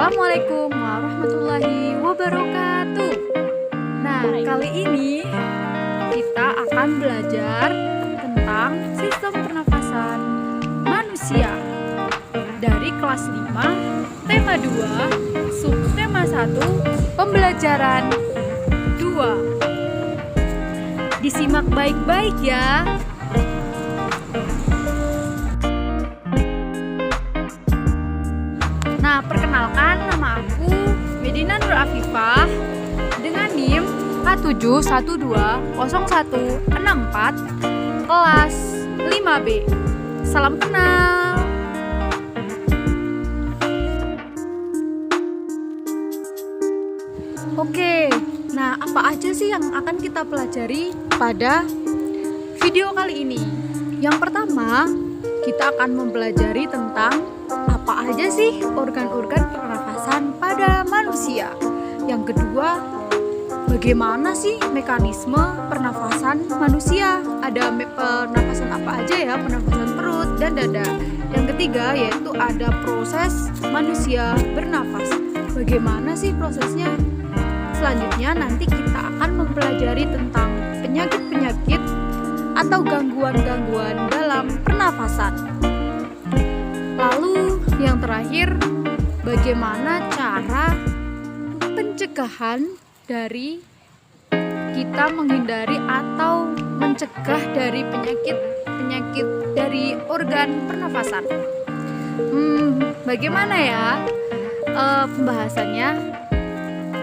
Assalamualaikum warahmatullahi wabarakatuh. Nah, kali ini kita akan belajar tentang sistem pernafasan manusia dari kelas 5, tema 2, subtema 1, pembelajaran 2. Disimak baik-baik ya. Nah, perkenalkan, nama aku Medina Nur Afifah dengan NIM K7120164 kelas 5B. Salam kenal. Oke, nah apa aja sih yang akan kita pelajari pada video kali ini? Yang pertama, kita akan mempelajari tentang apa aja sih organ-organ pernafasan pada manusia. Yang kedua, bagaimana sih mekanisme pernafasan manusia? Ada pernafasan apa aja ya? Pernafasan perut dan dada. Yang ketiga yaitu ada proses manusia bernafas. Bagaimana sih prosesnya? Selanjutnya nanti kita akan mempelajari tentang penyakit-penyakit atau gangguan-gangguan dalam pernafasan. Lalu yang terakhir, bagaimana cara pencegahan dari kita menghindari atau mencegah dari penyakit dari organ pernafasan. Bagaimana ya pembahasannya?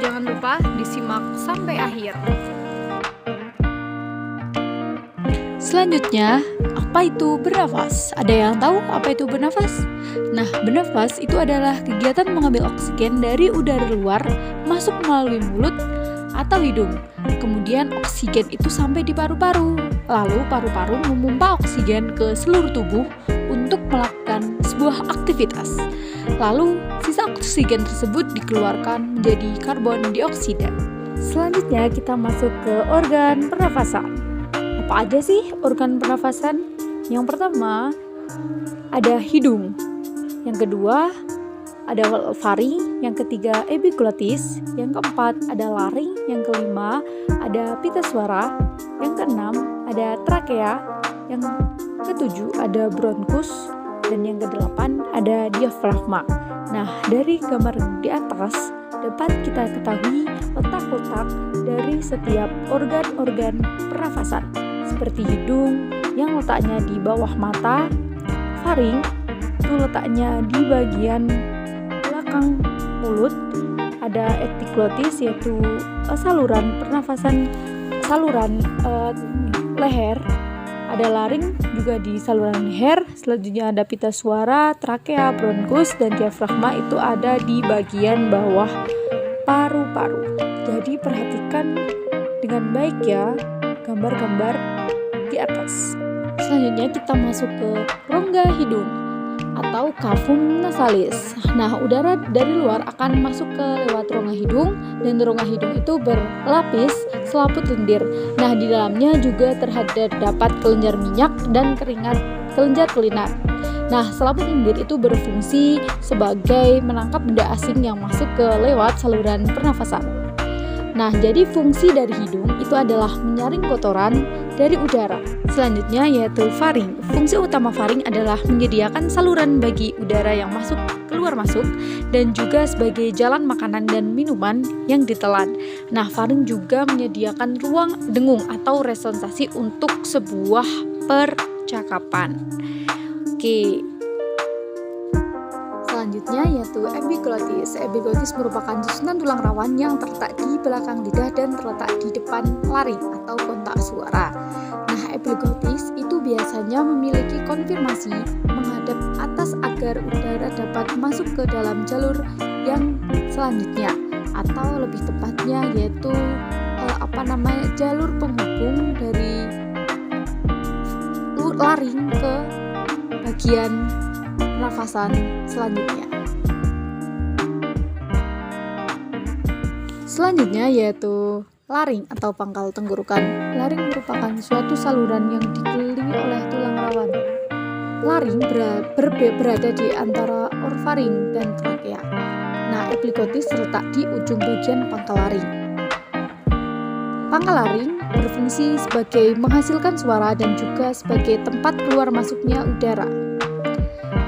Jangan lupa disimak sampai akhir. Selanjutnya, apa itu bernafas? Ada yang tahu apa itu bernafas? Nah, bernafas itu adalah kegiatan mengambil oksigen dari udara luar masuk melalui mulut atau hidung. Kemudian oksigen itu sampai di paru-paru. Lalu paru-paru memompa oksigen ke seluruh tubuh untuk melakukan sebuah aktivitas. Lalu sisa oksigen tersebut dikeluarkan menjadi karbon dioksida. Selanjutnya kita masuk ke organ pernafasan. Apa aja sih organ pernafasan? Yang pertama ada hidung, yang kedua ada faring, yang ketiga epiglotis, yang keempat ada laring, yang kelima ada pita suara, yang keenam ada trakea, yang ketujuh ada bronkus, dan yang kedelapan ada diafragma. Nah, dari gambar di atas dapat kita ketahui letak-letak dari setiap organ-organ pernafasan, seperti hidung yang letaknya di bawah mata, faring itu letaknya di bagian belakang mulut, ada epiglotis yaitu saluran pernafasan, saluran leher, ada laring juga di saluran leher, selanjutnya ada pita suara, trakea, bronkus, dan diafragma itu ada di bagian bawah paru-paru. Jadi perhatikan dengan baik ya gambar-gambar di atas. Selanjutnya kita masuk ke rongga hidung atau cavum nasalis. Nah, udara dari luar akan masuk ke lewat rongga hidung, dan rongga hidung itu berlapis selaput lendir. Nah, di dalamnya juga terdapat kelenjar minyak dan kelenjar kelinar. Nah, selaput lendir itu berfungsi sebagai menangkap benda asing yang masuk ke lewat saluran pernafasan. Nah, jadi fungsi dari hidung itu adalah menyaring kotoran dari udara. Selanjutnya yaitu faring. Fungsi utama faring adalah menyediakan saluran bagi udara yang keluar masuk, dan juga sebagai jalan makanan dan minuman yang ditelan. Nah, faring juga menyediakan ruang dengung atau resonsasi untuk sebuah percakapan. Oke. Selanjutnya yaitu epiglotis. Epiglotis merupakan susunan tulang rawan yang terletak di belakang lidah dan terletak di depan laring atau kontak suara. Nah, epiglotis itu biasanya memiliki konfirmasi menghadap atas agar udara dapat masuk ke dalam jalur yang selanjutnya, atau lebih tepatnya yaitu jalur penghubung dari laring ke bagian pernafasan selanjutnya. Selanjutnya yaitu laring atau pangkal tenggorokan. Laring merupakan suatu saluran yang dikelilingi oleh tulang rawan. Laring berada di antara orfaring dan trakea. Nah, epiglottis terletak di ujung bagian pangkal laring. Pangkal laring berfungsi sebagai menghasilkan suara dan juga sebagai tempat keluar masuknya udara.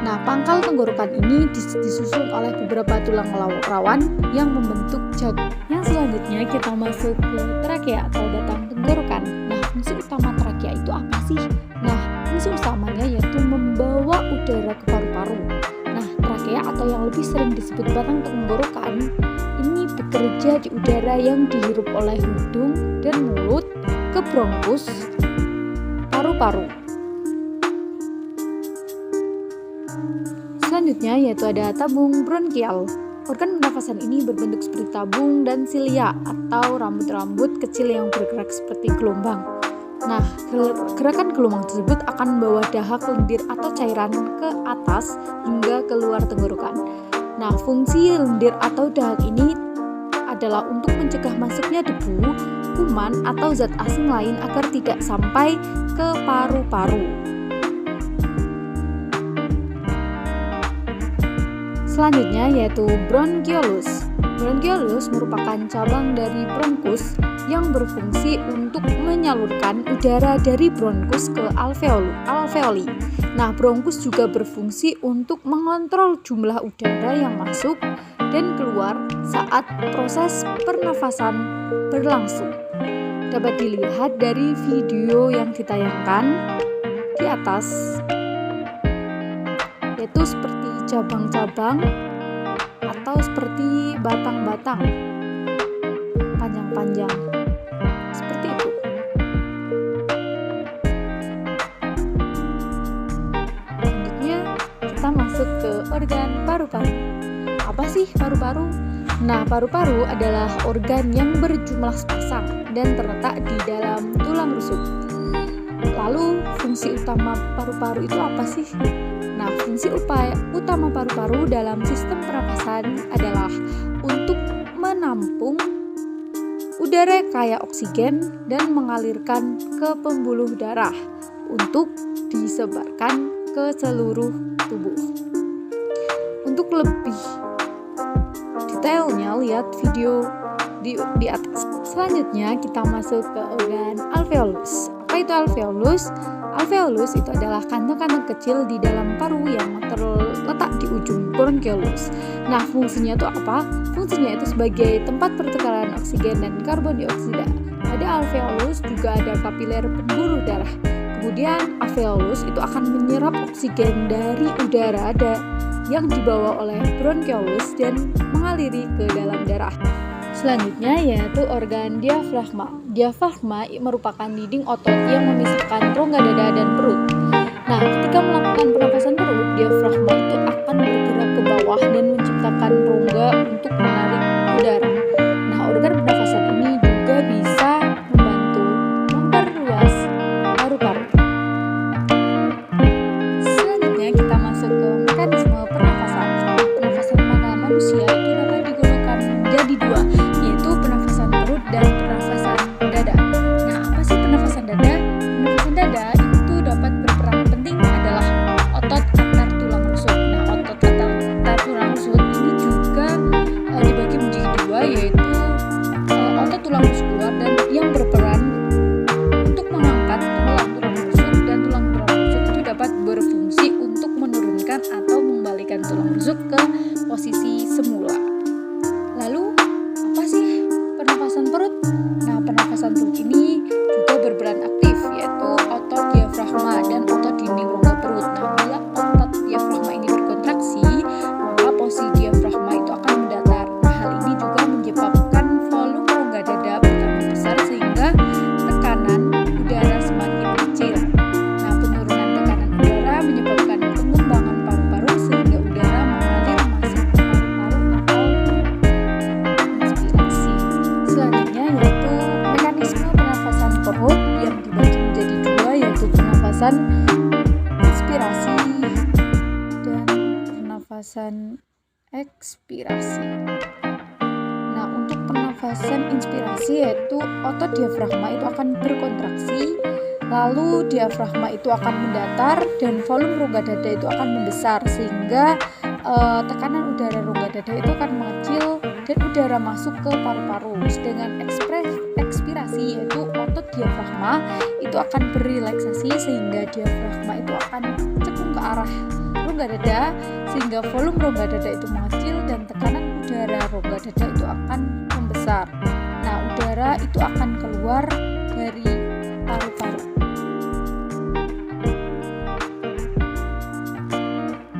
Nah, pangkal tenggorokan ini disusun oleh beberapa tulang rawan yang membentuk jagung. Yang selanjutnya kita masuk ke trakea atau batang tenggorokan. Nah, fungsi utama trakea itu apa sih? Nah, fungsi utamanya yaitu membawa udara ke paru-paru. Nah, trakea atau yang lebih sering disebut batang tenggorokan ini bekerja di udara yang dihirup oleh hidung dan mulut ke bronkus, paru-paru. Selanjutnya yaitu ada tabung bronkial. Organ pernafasan ini berbentuk seperti tabung dan silia atau rambut-rambut kecil yang bergerak seperti gelombang. Nah, gerakan gelombang tersebut akan membawa dahak, lendir atau cairan ke atas hingga keluar tenggorokan. Nah, fungsi lendir atau dahak ini adalah untuk mencegah masuknya debu, kuman, atau zat asing lain agar tidak sampai ke paru-paru. Selanjutnya yaitu bronkiolus. Bronkiolus merupakan cabang dari bronkus yang berfungsi untuk menyalurkan udara dari bronkus ke alveoli. Nah, bronkus juga berfungsi untuk mengontrol jumlah udara yang masuk dan keluar saat proses pernafasan berlangsung. Dapat dilihat dari video yang ditayangkan di atas, yaitu seperti cabang-cabang atau seperti batang-batang panjang-panjang seperti itu. Selanjutnya kita masuk ke organ paru-paru. Apa sih paru-paru? Nah, paru-paru adalah organ yang berjumlah sepasang dan terletak di dalam tulang rusuk. Lalu fungsi utama paru-paru itu apa sih? Nah, fungsi utama paru-paru dalam sistem pernafasan adalah untuk menampung udara kaya oksigen dan mengalirkan ke pembuluh darah untuk disebarkan ke seluruh tubuh. Untuk lebih detailnya lihat video di atas. Selanjutnya kita masuk ke organ alveolus. Apa itu alveolus? Alveolus itu adalah kantong-kantong kecil di dalam paru yang terletak di ujung bronkiolus. Nah, fungsinya itu apa? Fungsinya itu sebagai tempat pertukaran oksigen dan karbon dioksida. Pada alveolus juga ada kapiler pembuluh darah. Kemudian alveolus itu akan menyerap oksigen dari udara yang dibawa oleh bronkiolus dan mengaliri ke dalam darah. Selanjutnya yaitu organ diafragma. Diafragma merupakan dinding otot yang memisahkan rongga dada dan perut. Nah, ketika melakukan pernapasan perut, diafragma itu akan bergerak ke bawah dan menciptakan rongga untuk menarik udara. Nah, organ pernapasan ini juga bisa membantu memperluas paru-paru. Selanjutnya kita masuk ke mekanisme pernapasan. Pernapasan pada manusia itu dapat digolongkan menjadi dua, yaitu pernapasan perut dan pernapasan dada. Nah, apa sih pernapasan dada? Pernapasan dada itu dapat berperan penting adalah otot antar tulang rusuk. Nah, otot antar tulang rusuk ini juga dibagi menjadi dua, yaitu otot tulang rusuk luar dan yang berperan untuk mengangkat tulang rusuk, dan tulang rusuk itu dapat berfungsi untuk menurunkan atau mengembalikan tulang rusuk ke posisi semula. Lalu apa sih pernapasan perut? Nah, pernapasan perut ini juga berperan aktif, yaitu otot diafragma dan otot dinding rongga perut. Nah, bila otot diafragma ini berkontraksi, maka posisi diafragma itu akan mendatar. Nah, hal ini juga menyebabkan volume rongga dada bertambah besar sehingga tekanan udara semakin kecil. Nah, penurunan tekanan udara menyebabkan pengembangan paru-paru sehingga udara mengalir masuk ke paru-paru atau inspirasi. Selanjutnya yaitu mekanisme pernafasan perut yang dibagi menjadi dua, yaitu pernafasan inspirasi dan pernafasan ekspirasi. Nah, untuk pernafasan inspirasi yaitu otot diafragma itu akan berkontraksi, lalu diafragma itu akan mendatar dan volume rongga dada itu akan membesar sehingga tekanan udara rongga dada itu akan mengecil dan udara masuk ke paru-paru. Sedangkan ekspirasi yaitu otot diafragma itu akan berrelaksasi sehingga diafragma itu akan cekung ke arah rongga dada sehingga volume rongga dada itu mengecil dan tekanan udara rongga dada itu akan membesar. Nah, udara itu akan keluar dari paru-paru.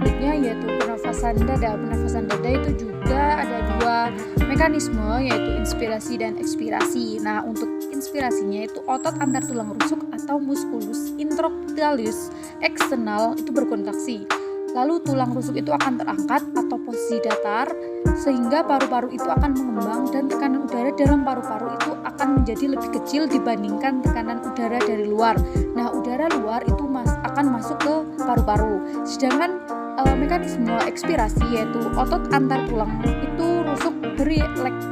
Berikutnya yaitu pernafasan dada. Pernafasan dada itu juga ada dua mekanisme, yaitu inspirasi dan ekspirasi. Nah, untuk inspirasinya itu otot antar tulang rusuk atau musculus interoctalis eksternal itu berkontraksi. Lalu tulang rusuk itu akan terangkat atau posisi datar sehingga paru-paru itu akan mengembang dan tekanan udara dalam paru-paru itu akan menjadi lebih kecil dibandingkan tekanan udara dari luar. Nah, udara luar itu akan masuk ke paru-paru. Sedangkan mekanisme ekspirasi yaitu otot antar tulang itu rusuk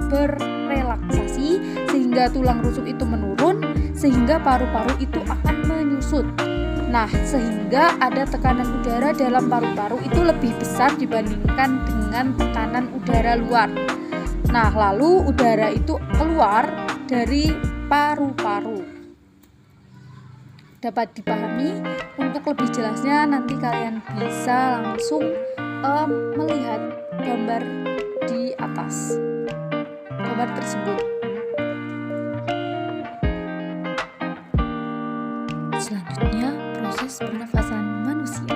berrelaksasi sehingga tulang rusuk itu menurun sehingga paru-paru itu akan menyusut. Nah, sehingga ada tekanan udara dalam paru-paru itu lebih besar dibandingkan dengan tekanan udara luar. Nah, lalu udara itu keluar dari paru-paru. Dapat dipahami? Untuk lebih jelasnya nanti kalian bisa langsung melihat gambar di atas gambar tersebut. Selanjutnya proses pernafasan manusia.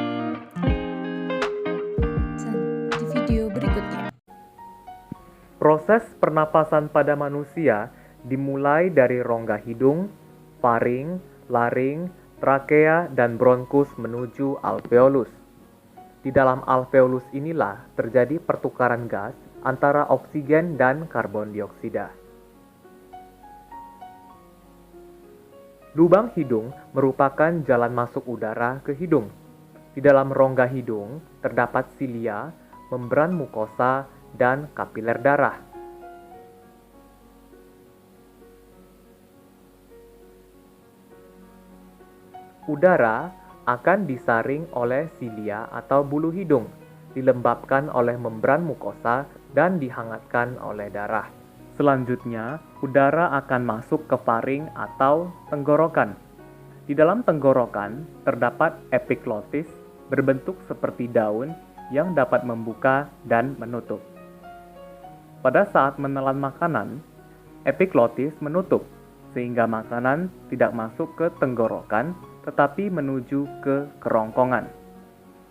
Di video berikutnya. Proses pernapasan pada manusia dimulai dari rongga hidung, faring, laring, trakea, dan bronkus menuju alveolus. Di dalam alveolus inilah terjadi pertukaran gas antara oksigen dan karbon dioksida. Lubang hidung merupakan jalan masuk udara ke hidung. Di dalam rongga hidung terdapat silia, membran mukosa, dan kapiler darah. Udara akan disaring oleh silia atau bulu hidung, dilembabkan oleh membran mukosa, dan dihangatkan oleh darah. Selanjutnya, udara akan masuk ke faring atau tenggorokan. Di dalam tenggorokan terdapat epiglotis berbentuk seperti daun yang dapat membuka dan menutup. Pada saat menelan makanan, epiglotis menutup sehingga makanan tidak masuk ke tenggorokan tetapi menuju ke kerongkongan.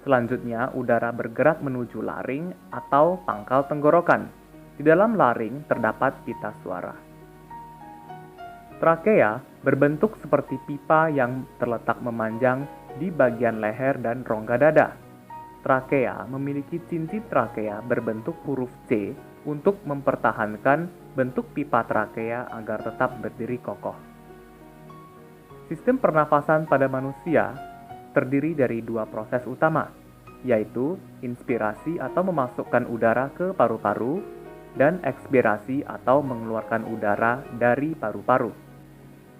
Selanjutnya, udara bergerak menuju laring atau pangkal tenggorokan. Di dalam laring terdapat pita suara. Trakea berbentuk seperti pipa yang terletak memanjang di bagian leher dan rongga dada. Trakea memiliki cincin trakea berbentuk huruf C untuk mempertahankan bentuk pipa trakea agar tetap berdiri kokoh. Sistem pernafasan pada manusia terdiri dari dua proses utama, yaitu inspirasi atau memasukkan udara ke paru-paru dan ekspirasi atau mengeluarkan udara dari paru-paru.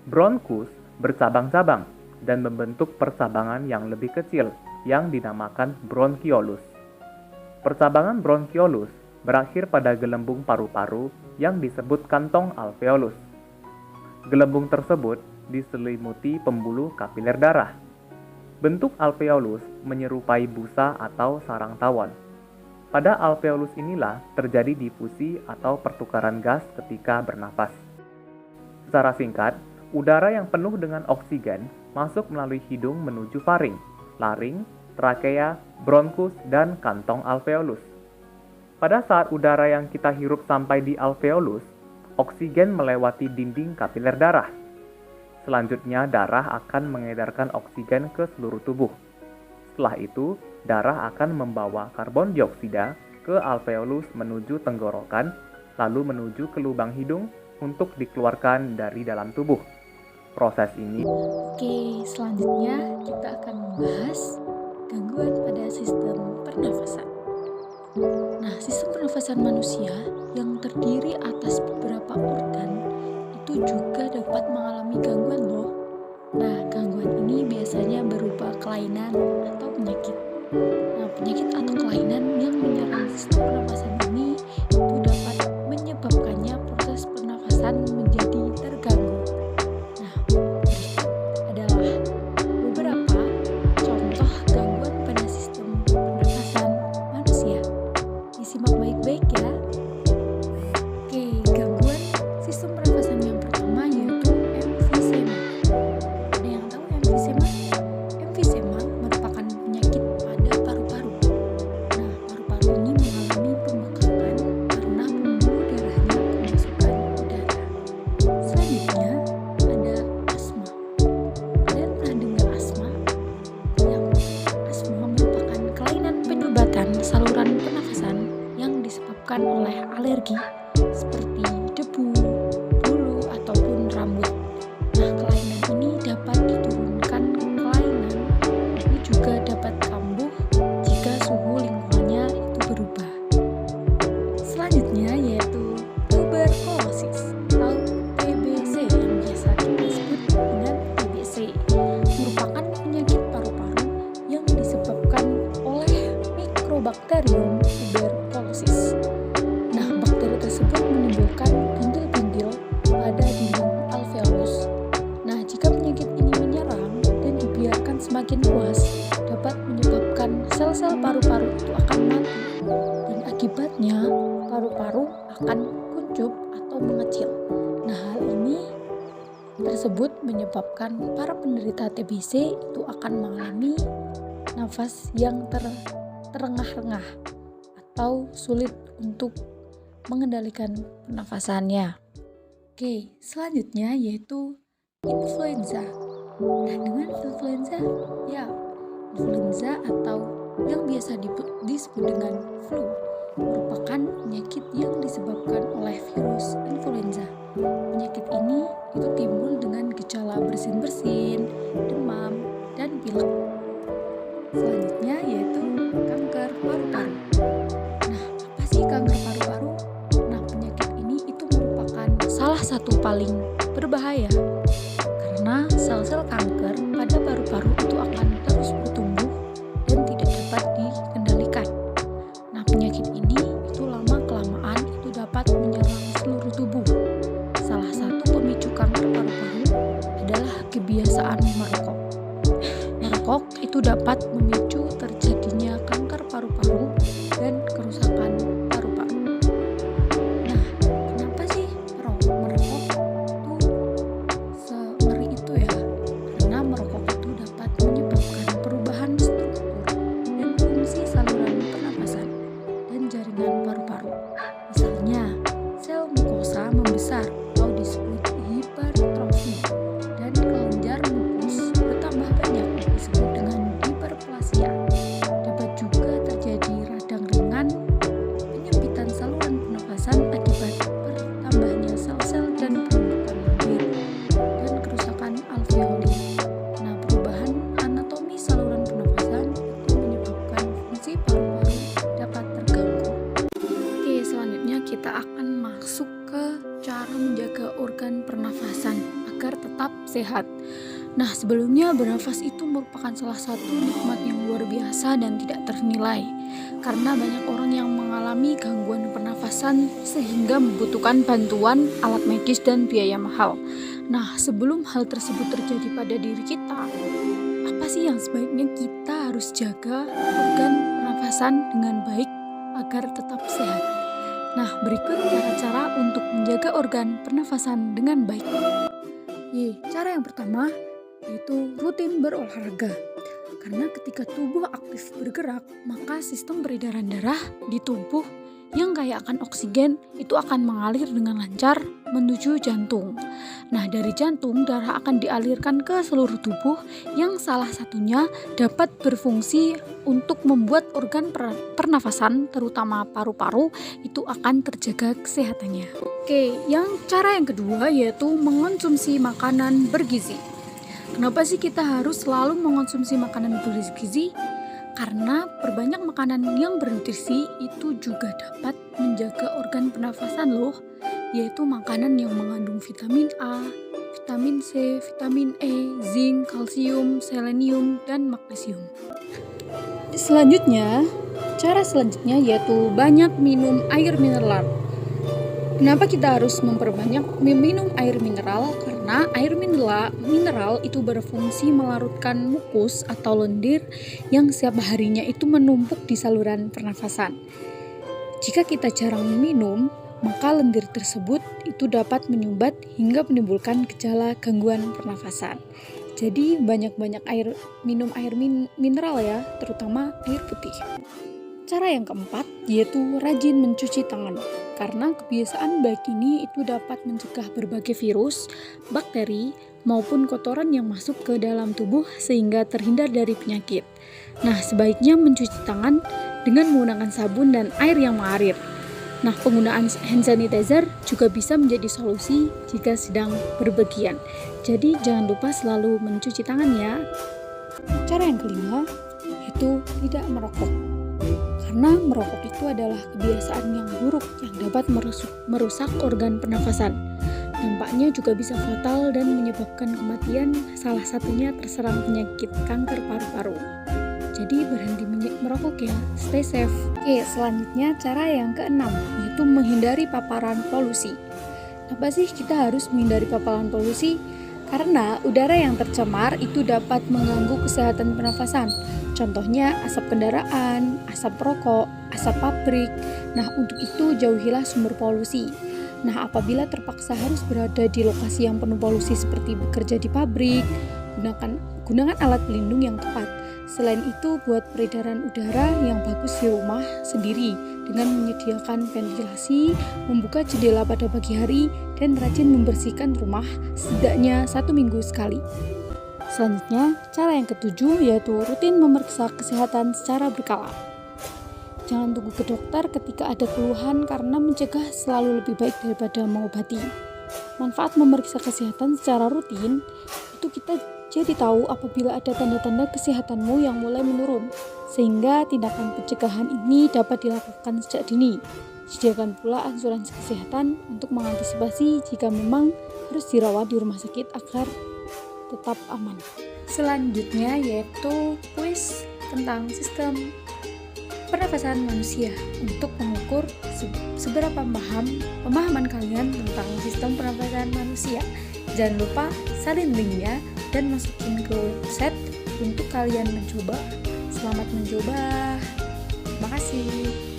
Bronkus bercabang-cabang dan membentuk percabangan yang lebih kecil yang dinamakan bronkiolus. Percabangan bronkiolus berakhir pada gelembung paru-paru yang disebut kantong alveolus. Gelembung tersebut diselimuti pembuluh kapiler darah. Bentuk alveolus menyerupai busa atau sarang tawon. Pada alveolus inilah terjadi difusi atau pertukaran gas ketika bernapas. Secara singkat, udara yang penuh dengan oksigen masuk melalui hidung menuju faring, laring, trakea, bronkus, dan kantong alveolus. Pada saat udara yang kita hirup sampai di alveolus, oksigen melewati dinding kapiler darah. Selanjutnya, darah akan mengedarkan oksigen ke seluruh tubuh. Setelah itu, darah akan membawa karbon dioksida ke alveolus menuju tenggorokan, lalu menuju ke lubang hidung untuk dikeluarkan dari dalam tubuh. Proses ini. Oke, selanjutnya kita akan membahas gangguan pada sistem pernafasan. Nah, sistem pernafasan manusia yang terdiri atas beberapa organ itu juga dapat mengalami gangguan loh. Nah, gangguan ini biasanya berupa kelainan atau penyakit. Nah, penyakit atau kelainan yang menyerang sistem pernafasan ini itu dapat menyebabkannya proses pernafasan menjadi terganggu. Nah, berikut adalah beberapa contoh gangguan pada sistem pernafasan manusia. Disimak baik-baik ya. Oke, gangguan sistem pernafasan yang pertama yaitu emfisema. Ada yang tahu emfisema? Emfisema merupakan penyakit pada paru-paru. Nah, paru-paru ini mengalami pembengkakan karena pembuluh darahnya kemasukan udara. Selanjutnya ada asma. Kalian pernah dengar asma? Ya, asma merupakan kelainan penyumbatan saluran pernafasan yang disebabkan oleh alergi seperti debu, bulu, ataupun rambut. Nah, kelainan ini dapat diturunkan. Kelainan ini juga dapat kambuh jika suhu lingkungannya itu berubah. Selanjutnya yaitu tuberkulosis atau TBC yang biasa kita sebut dengan TBC. Merupakan penyakit paru-paru yang disebabkan oleh Mycobacterium tuberculosis. Nah, bakteri tersebut menimbulkan bintil-bintil pada dinding alveolus. Nah, jika penyakit ini menyerang dan dibiarkan semakin luas, dapat menyebabkan sel-sel paru-paru itu akan mati dan akibatnya paru-paru akan kuncup atau mengecil. Nah, hal ini tersebut menyebabkan para penderita TBC itu akan mengalami nafas yang terengah-engah atau sulit untuk mengendalikan pernafasannya. Oke, selanjutnya yaitu influenza. Nah, dengan influenza, ya, influenza atau yang biasa disebut dengan flu merupakan penyakit yang disebabkan oleh virus influenza. Penyakit ini itu timbul dengan gejala bersin-bersin, demam, dan pilek. Selanjutnya yaitu kanker paru-paru. Nah, apa sih kanker paru-paru? Nah, penyakit ini itu merupakan salah satu paling berbahaya karena sel-sel kanker pada paru-paru itu akan terus bertumbuh dan tidak dapat dikendalikan. Nah, penyakit ini itu lama-kelamaan itu dapat menyerang seluruh tubuh. Salah satu pemicu kanker paru-paru adalah kebiasaan merokok. Merokok itu dapat memicu terjadinya kanker paru-paru dan kerusakan paru-paru. Nah, kenapa sih merokok itu sengeri itu ya? Karena merokok itu dapat menyebabkan perubahan struktur dan fungsi saluran pernapasan dan jaringan paru-paru. Misalnya, sel mukosa membesar atau disebut hipertrofi dan kelenjar mukus bertambah banyak disebut dengan hiperplasia. Dapat juga terjadi radang ringan, penyempitan saluran pernafasan akibat bertambahnya sel-sel dan penumpukan lendir, dan kerusakan alveoli. Nah, perubahan anatomi saluran pernafasan itu menyebabkan fungsi paru-paru dapat terganggu. Oke, selanjutnya kita akan masuk ke cara menjaga organ pernafasan agar tetap sehat. Nah, sebelumnya bernafas itu merupakan salah satu nikmat yang luar biasa dan tidak ternilai. Karena banyak orang yang mengalami gangguan pernafasan sehingga membutuhkan bantuan alat medis dan biaya mahal. Nah, sebelum hal tersebut terjadi pada diri kita, apa sih yang sebaiknya kita harus jaga organ pernafasan dengan baik agar tetap sehat? Nah, berikut cara-cara untuk menjaga organ pernafasan dengan baik. Cara yang pertama yaitu rutin berolahraga. Karena ketika tubuh aktif bergerak, maka sistem peredaran darah di tubuh yang kaya akan oksigen itu akan mengalir dengan lancar menuju jantung. Nah, dari jantung darah akan dialirkan ke seluruh tubuh yang salah satunya dapat berfungsi untuk membuat organ pernafasan terutama paru-paru itu akan terjaga kesehatannya. Oke, cara yang kedua yaitu mengonsumsi makanan bergizi. Kenapa sih kita harus selalu mengonsumsi makanan bergizi? Karena perbanyak makanan yang bernutrisi itu juga dapat menjaga organ pernafasan loh, yaitu makanan yang mengandung vitamin A, vitamin C, vitamin E, zinc, kalsium, selenium, dan magnesium. Cara selanjutnya yaitu banyak minum air mineral. Kenapa kita harus memperbanyak minum air mineral? Karena air mineral itu berfungsi melarutkan mukus atau lendir yang setiap harinya itu menumpuk di saluran pernafasan. Jika kita jarang minum, maka lendir tersebut itu dapat menyumbat hingga menimbulkan gejala gangguan pernafasan. Jadi banyak-banyak minum air mineral ya, terutama air putih. Cara yang keempat yaitu rajin mencuci tangan. Karena kebiasaan baik ini itu dapat mencegah berbagai virus, bakteri, maupun kotoran yang masuk ke dalam tubuh sehingga terhindar dari penyakit. Nah, sebaiknya mencuci tangan dengan menggunakan sabun dan air yang mengalir. Nah, penggunaan hand sanitizer juga bisa menjadi solusi jika sedang berpergian. Jadi, jangan lupa selalu mencuci tangan ya. Cara yang kelima yaitu tidak merokok. Karena merokok itu adalah kebiasaan yang buruk yang dapat merusak organ pernafasan. Dampaknya juga bisa fatal dan menyebabkan kematian, salah satunya terserang penyakit kanker paru-paru. Jadi berhenti merokok ya, stay safe. Oke, selanjutnya cara yang keenam yaitu menghindari paparan polusi. Kenapa sih kita harus menghindari paparan polusi? Karena udara yang tercemar itu dapat mengganggu kesehatan pernafasan. Contohnya asap kendaraan, asap rokok, asap pabrik. Nah, untuk itu jauhilah sumber polusi. Nah, apabila terpaksa harus berada di lokasi yang penuh polusi seperti bekerja di pabrik, gunakan alat pelindung yang tepat. Selain itu, buat peredaran udara yang bagus di rumah sendiri dengan menyediakan ventilasi, membuka jendela pada pagi hari, dan rajin membersihkan rumah setidaknya 1 minggu sekali. Selanjutnya, cara yang ketujuh yaitu rutin memeriksa kesehatan secara berkala. Jangan tunggu ke dokter ketika ada keluhan karena mencegah selalu lebih baik daripada mengobati. Manfaat memeriksa kesehatan secara rutin itu kita jadi tahu apabila ada tanda-tanda kesehatanmu yang mulai menurun, sehingga tindakan pencegahan ini dapat dilakukan sejak dini. Sediakan pula asuransi kesehatan untuk mengantisipasi jika memang harus dirawat di rumah sakit agar tetap aman. Selanjutnya yaitu kuis tentang sistem pernafasan manusia untuk mengukur seberapa pemahaman kalian tentang sistem pernafasan manusia. Jangan lupa salin linknya dan masukin ke website untuk kalian mencoba. Selamat mencoba. Terima kasih.